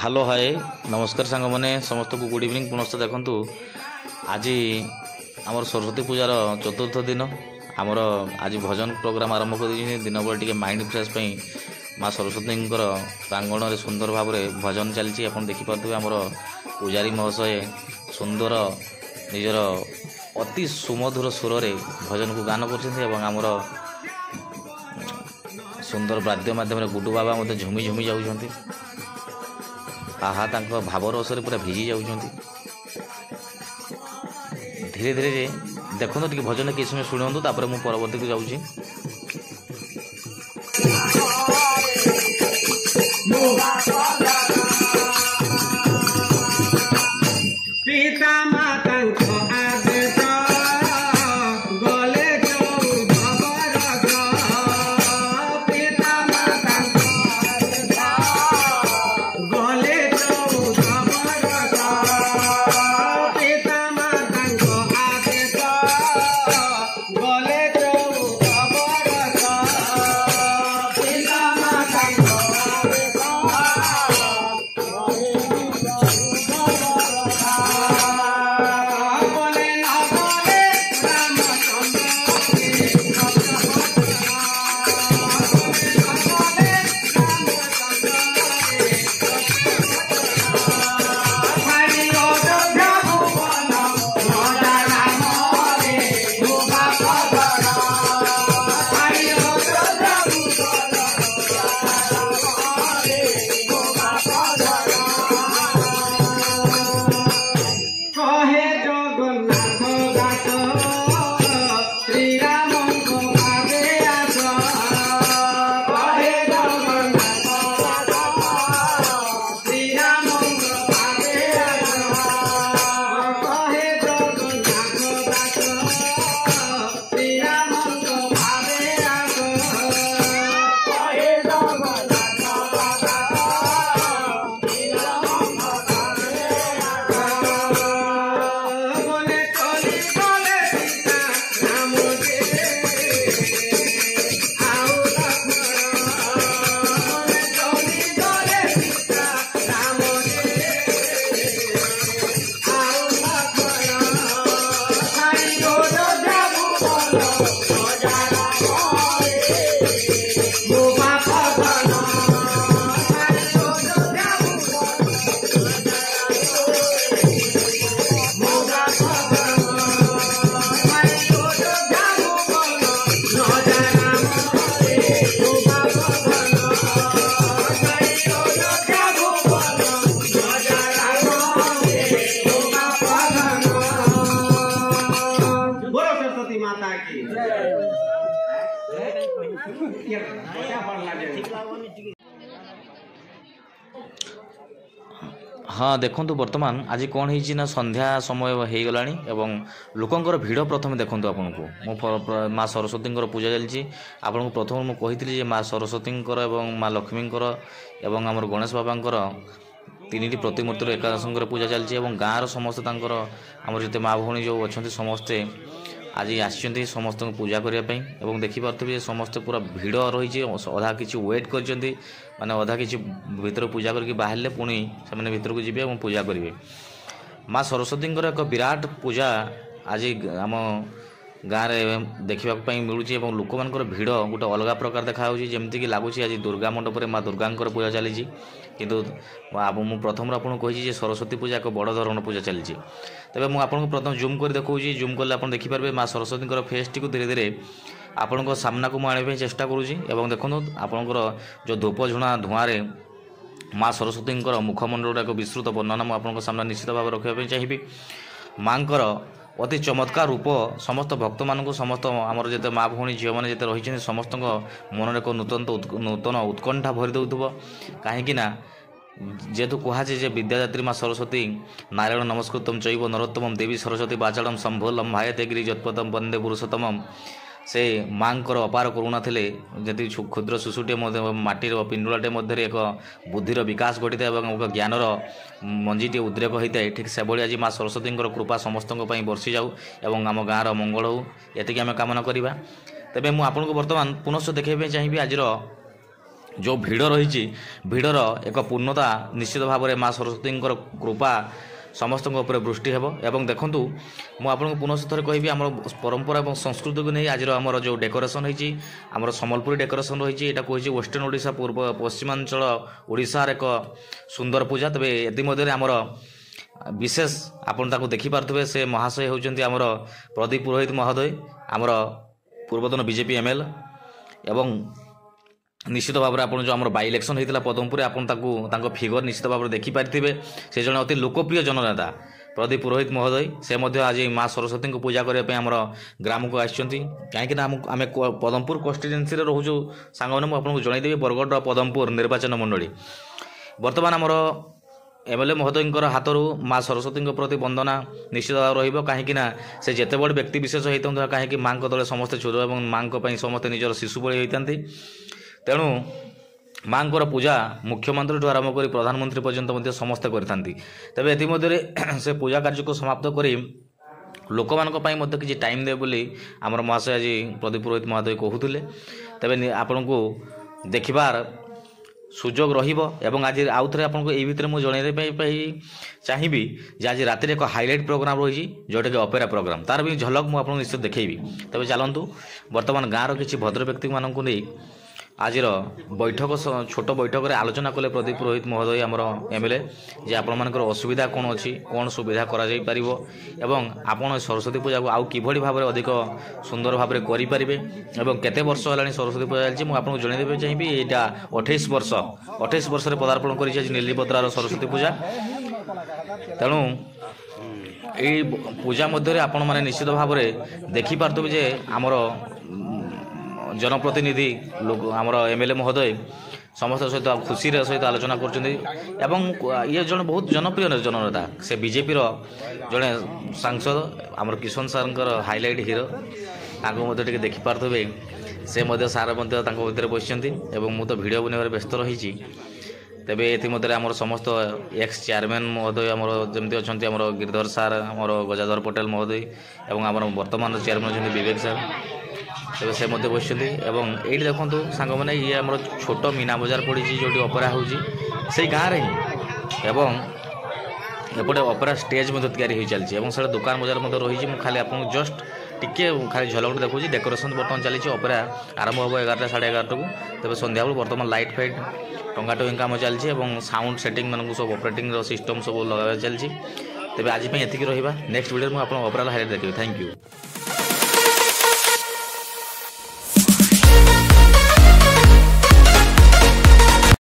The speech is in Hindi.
हेलो हाय नमस्कार सांग मैंने समस्त को गुड इवनिंग पुनः देखु आज आमर सरस्वती पूजार चतुर्थ दिन आमर आज भजन प्रोग्राम आरंभ कर दिन भर टी माइंड फ्रेश माँ सरस्वती प्रांगण में सुंदर भाव में भजन चलती आप देखिपे आमर पूजारी महाशय सुंदर निजर अति सुमधुर सुर रे भजन को गान कर सुंदर वाद्य माध्यम गुडू बाबा मत झुमी झुमी जाऊँच आहा तांको भाव रस पूरा भिजी जाऊँच धीरे धीरे देखो टे भजन किसी समय शुणु तापर मुझे परवर्ती को जाऊँगी। हाँ देखु बर्तमान आज कौन है संध्या समय हो गला लोकंर भिड़ प्रथम देखूँ आपन को मो माँ सरस्वती पूजा चलती आपन को प्रथम मुझे कही माँ सरस्वती माँ लक्ष्मी एवं आम गणेश बाबा तीन प्रतिमूर्ति एका संगे पूजा चलती गाँव समस्ते आम जिते माँ भौणी जो अच्छा समस्ते आज आसी समस्त पूजा करने देखिपे समस्ते पूरा भिड़ रही अधा किसी वेट कर माने अधा किसी भीतर पूजा करके बाहर पुणी से भीतर को जी पूजा करेंगे माँ सरस्वती एक विराट पूजा आज आम गाँव में देखा मिलूँ लोक मान भिड़ गोटे अलग प्रकार देखा जमीक लगुच आज दुर्गा मंडप में माँ दुर्गा पूजा चली किंतु मुझे प्रथम आपको कही सरस्वती पूजा एक बड़ धरण पूजा चली तेज मुझे आपको प्रथम जूम कर देखा जूम कले आप देखिपारे माँ सरस्वती फेस टी धीरे धीरे आपण सामना को मुझे चेष्टा करुँची देखो आपणकर जो धूप झुणा धूआं माँ सरस्वती मुखमंडल एक विस्तृत वर्णना मुझे सामने निश्चित भाव रखापी चाहिए माँ अति चमत्कार रूप समस्त भक्त मानक समस्त आमर जिते माँ भौणी झील मैंने जिते रही समस्त मन एक नूतन उत्कंठा भरी दौथुब कहीं जेहेतु कहुचे विद्यादात्री माँ सरस्वती नारायण नमस्कृतम चैव नरोत्तम देवी सरस्वती बाचाड़म शंभो लंभायते गिरी जत्पदम वंदे पुरुषोत्तम से माँ अपार करुणा थे जी क्षुद्र शिशुटे माटीर पिंडुलाटे मध्य एक बुद्धिर विकास घटी था एक ज्ञानर मंजीटे उद्रेक होता है ठीक से भाई आज माँ सरस्वती कृपा समस्त बर्षि जाऊ एवं आम गाँव मंगल हो ये आम कामना करवा तेज मुझे आपको बर्तमान पुनश्च देखा चाहिए आज जो भिड़ रही भिड़र एक पूर्णता निश्चित भाव में माँ सरस्वती कृपा समस्त वृष्टि हेब। एवं देखूँ मुझे आपको पुनः थोड़े कहि आम परंपरा और संस्कृति को नहीं आज आमर जो डेकोरेशन होती आमर सम्बलपुरी डेकोरेशन रही है कही वेस्टर्न ओडिशा पूर्व पश्चिमांचल ओडिशार एक सुंदर पूजा। तेज एमर विशेष आपन देखिपे से महाशय होती आमर प्रदीप पुरोहित महोदय आमर पूर्वतन बीजेपी एमएल एवं निश्चित भाव में आप जो आम बाई इलेक्शन होता पदमपुर आपन फिगर निश्चित भाव में देखिपारे से जड़े अति लोकप्रिय जननेता प्रदीप पुरोहित महोदय से आज माँ सरस्वती को पूजा करने आम ग्राम को आसछंती कहीं आम पदमपुर कन्स्टिट्युएंसी रोचु सांग मैंने आपको जनईदेवी बरगढ़ पदमपुर निर्वाचन मंडली बर्तमान आमर एमएलए महोदय हाथों माँ सरस्वती प्रति वंदना निश्चित भाव रही से जिते बड़ व्यक्ति विशेष होता कहीं माँ तले समस्ते छोट और माँ समस्ते निजर शिशु बड़ी होती तेणु माँ पूजा मुख्यमंत्री आरंभ कर प्रधानमंत्री पर्यंत समस्ते करते तेज एमध्य से पूजा कार्य को समाप्त कर लोक मान किसी टाइम दे बोली आमर महाशय आज प्रदीप पुरोहित महोदय कहते तेज आपण को देखबार सुजोग रही आज आउ थे आपको ये भितर मुझे जनई चाहिए जे आज रात एक हाइलाइट प्रोग्राम रही जोटा कि अपेरा प्रोग्राम तार भी झलक मुझे निश्चित देखी तेज चलतु बर्तमान गाँव किसी भद्र व्यक्ति मानक नहीं आज बैठक छोट बैठक में आलोचना कले प्रदीप पुरोहित महोदय आमर एमएलए जे आपण मान असुविधा कौन अच्छी कौन सुविधा कर आपण सरस्वती पूजा को आउ कि भाव में अधिक सुंदर भाव में करेंगे और केते वर्ष है सरस्वती पूजा चलती मुझे आपको जनईदेवी चाहिए यहाँ 28 वर्ष पदार्पण कर नीलीपत्रार सरस्वती पूजा। तेणु यही पूजा मध्य आपण मैंने निश्चित भाव में देखिपारे जे आमर जनप्रतिनिधि लोक आमर एमएलए महोदय समस्त सहित खुशी सहित आलोचना कर ये जन बहुत जनप्रिय जननेता से बीजेपी जड़े सांसद आमर किशन सार हाइलाइट हीरो आगे देखिपारे से सार भितर बस मुझे भिड बनवा व्यस्त रही तेबे ये आमर समस्त एक्स चेयरमैन महोदय आमर जमी अच्छा आमर गिरधर सार आमर गजाधर पटेल महोदय और आमर वर्तमान चेयरमैन अच्छा विवेक सार तेज से बस ये देखूँ सांग मैंने ये आम छोट मीना बजार पड़ी जो अपेरा हो गाँव ही एवं एपटे अपेरा स्टेज तैयारी चलती से दुकान बजार रही खाली आपको जस्ट टिके खाली झलक देखूँ डेकोरेशन बर्तमान चली अपेरा आरंभ हम 11टा 11:30 को तेज संध्या बर्तमान लाइट फाइट टंगाटंगी काम चलती साउंड सेटिंग मानक सब ऑपरेटिंग सिस्टम सब लगा चलती तेज आज ये रहा नेक्स्ट वीडियो में आप अपेरा हाइलाइट देखिए। Thank you.